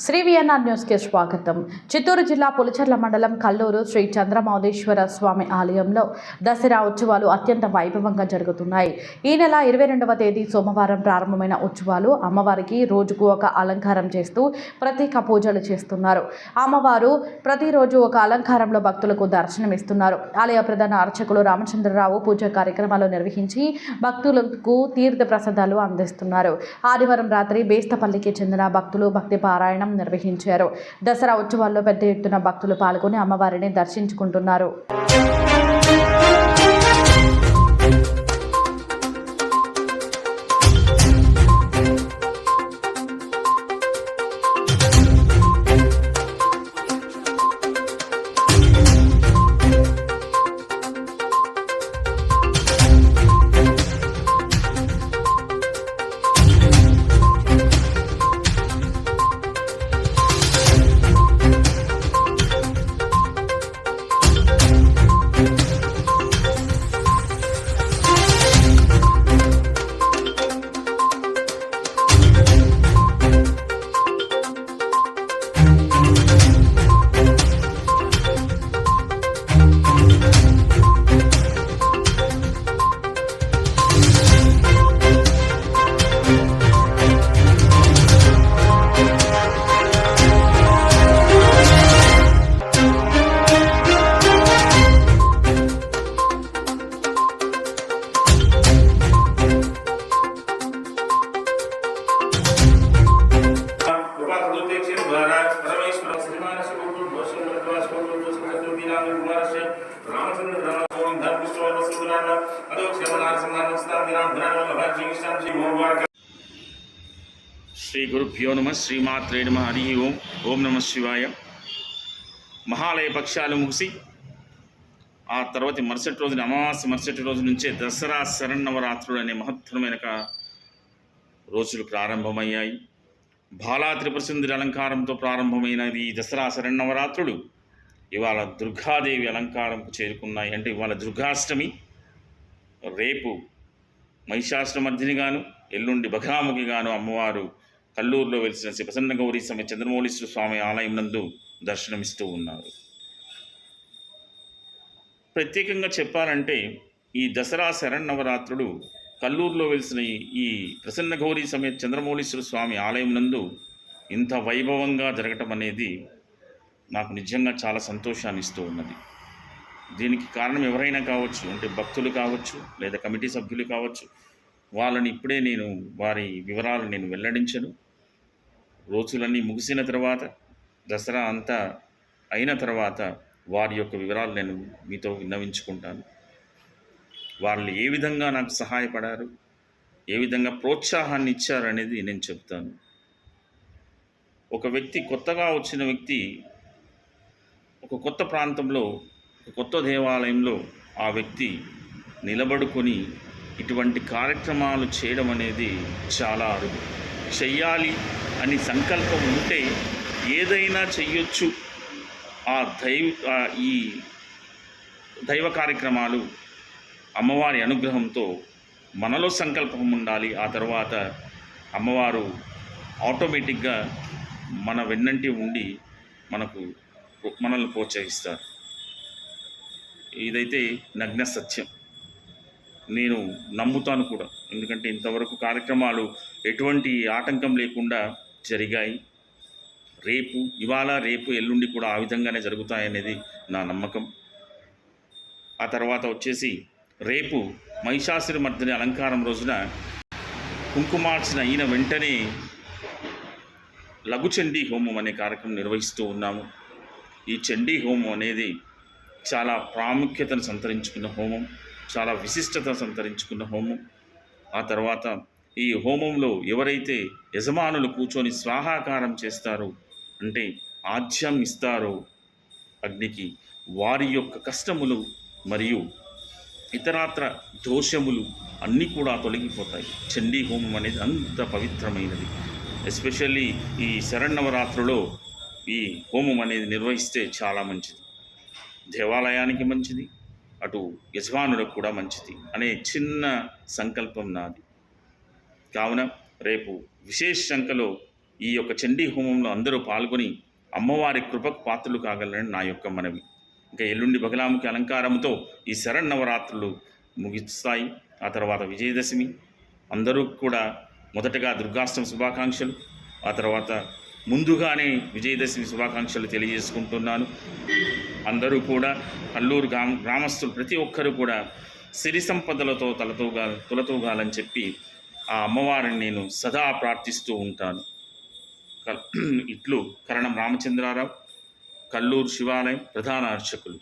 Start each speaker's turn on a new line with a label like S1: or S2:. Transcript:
S1: Shri VNR న్యూస్కి స్వాగతం. చిత్తూరు జిల్లా పులిచెర్ల మండలం కల్లూరు శ్రీ చంద్రమౌళీశ్వర స్వామి ఆలయంలో దసరా ఉత్సవాలు అత్యంత వైభవంగా జరుగుతున్నాయి. ఈ నెల 22వ తేదీ సోమవారం ప్రారంభమైన ఉత్సవాలు అమ్మవారికి రోజుకు ఒక అలంకారం చేస్తూ ప్రత్యేక పూజలు చేస్తున్నారు. అమ్మవారు ప్రతిరోజు ఒక అలంకారంలో భక్తులకు దర్శనమిస్తున్నారు. ఆలయ ప్రధాన అర్చకులు రామచంద్రరావు పూజా కార్యక్రమాలు నిర్వహించి భక్తులకు తీర్థ ప్రసాదాలు అందిస్తున్నారు. ఆదివారం రాత్రి బేస్తపల్లికి చెందిన భక్తులు భక్తి పారాయణం నిర్వహించారు. దసరా ఉత్సవాల్లో పెద్ద ఎత్తున భక్తులు పాల్గొని అమ్మవారిని దర్శించుకుంటున్నారు.
S2: శ్రీ గురుభ్యో నమ శ్రీమాత్రే నమ హరి ఓం. ఓం నమ శివాయ. మహాలయ పక్షాలు ముగిసి ఆ తర్వాత మరుసటి రోజున అమావాస్య మరుసటి రోజు నుంచే దసరా శరన్నవరాత్రులు అనే మహత్తరమైన రోజులు ప్రారంభమయ్యాయి. బాలా త్రిపుర సుందరి అలంకారంతో ప్రారంభమైనది ఈ దసరా శరన్నవరాత్రులు ఇవాళ దుర్గాదేవి అలంకారంకు చేరుకున్నాయి. అంటే ఇవాళ దుర్గాష్టమి, రేపు మహిషాసురమర్దినిగాను, ఎల్లుండి బఘాముఖిగాను అమ్మవారు కల్లూరులో వెలిసిన శ్రీ ప్రసన్న గౌరీ సమేత చంద్రమౌళీశ్వర స్వామి ఆలయం నందు దర్శనమిస్తూ ఉన్నారు. ప్రత్యేకంగా చెప్పాలంటే ఈ దసరా శరన్నవరాత్రులు కల్లూరులో వెలిసిన ఈ ప్రసన్న గౌరీ సమేత చంద్రమౌళీశ్వర స్వామి ఆలయం నందు ఇంత వైభవంగా జరగటం అనేది నాకు నిజంగా చాలా సంతోషాన్ని ఇస్తూ ఉన్నది. దీనికి కారణం ఎవరైనా కావచ్చు, అంటే భక్తులు కావచ్చు లేదా కమిటీ సభ్యులు కావచ్చు. వాళ్ళని ఇప్పుడే నేను వారి వివరాలు నేను వెల్లడించను. రోజులన్నీ ముగిసిన తర్వాత, దసరా అంతా అయిన తర్వాత వారి యొక్క వివరాలు నేను మీతో విన్నవించుకుంటాను. వాళ్ళు ఏ విధంగా నాకు సహాయపడారు, ఏ విధంగా ప్రోత్సాహాన్ని ఇచ్చారు అనేది నేను చెప్తాను. ఒక వ్యక్తి, కొత్తగా వచ్చిన వ్యక్తి ఒక కొత్త ప్రాంతంలో, ఒక కొత్త దేవాలయంలో ఆ వ్యక్తి నిలబడుకొని ఇటువంటి కార్యక్రమాలు చేయడం అనేది చాలా అరుదు. చెయ్యాలి అని సంకల్పం ఉంటే ఏదైనా చెయ్యొచ్చు. ఈ దైవ కార్యక్రమాలు అమ్మవారి అనుగ్రహంతో మనలో సంకల్పం ఉండాలి. ఆ తర్వాత అమ్మవారు ఆటోమేటిక్గా మన వెన్నంటి ఉండి మనల్ని ప్రోత్సహిస్తారు. ఇదైతే నగ్న సత్యం, నేను నమ్ముతాను కూడా. ఎందుకంటే ఇంతవరకు కార్యక్రమాలు ఎటువంటి ఆటంకం లేకుండా జరిగాయి. ఇవాళ రేపు ఎల్లుండి కూడా ఆ విధంగానే జరుగుతాయనేది నా నమ్మకం. ఆ తర్వాత వచ్చేసి రేపు మహిషాసురమర్దిని అలంకారం రోజున కుంకుమార్చన అయిన వెంటనే లఘు చండీ హోమం అనే కార్యక్రమం నిర్వహిస్తూ ఉన్నాము. ఈ చండీ హోమం అనేది చాలా ప్రాముఖ్యతను సంతరించుకున్న హోమం, చాలా విశిష్టత సంతరించుకున్న హోమం. ఆ తర్వాత ఈ హోమంలో ఎవరైతే యజమానులు కూర్చొని స్వాహాకారం చేస్తారో, అంటే ఆజ్యం ఇస్తారో అగ్నికి, వారి యొక్క కష్టములు మరియు ఇతరాత్ర దోషములు అన్నీ కూడా తొలగిపోతాయి. చండీ హోమం అనేది అంత పవిత్రమైనది. ఎస్పెషల్లీ ఈ శరన్నవరాత్రులో ఈ హోమం అనేది నిర్వహిస్తే చాలా మంచిది. దేవాలయానికి మంచిది, అటు యజమానులకు కూడా మంచిది అనే చిన్న సంకల్పం నాది. కావున రేపు విశేష సంఖ్యలో ఈ యొక్క చండీ హోమంలో అందరూ పాల్గొని అమ్మవారి కృపకు పాత్రలు కాగలరని నా యొక్క మనవి. ఇంకా ఎల్లుండి బగలాముఖి అలంకారంతో ఈ శరన్నవరాత్రులు ముగిస్తాయి. ఆ తర్వాత విజయదశమి. అందరూ కూడా మొదటగా దుర్గాష్టమి శుభాకాంక్షలు, ఆ తర్వాత ముందుగానే విజయదశమి శుభాకాంక్షలు తెలియజేసుకుంటున్నాను. అందరూ కూడా కల్లూరు గ్రామస్తులు ప్రతి ఒక్కరూ కూడా సిరి సంపదలతో తులతూగాలని చెప్పి ఆ అమ్మవారిని నేను సదా ప్రార్థిస్తూ ఉంటాను. ఇట్లు కరణం రామచంద్రారావు, కల్లూరు శివాలయం ప్రధాన అర్చకులు.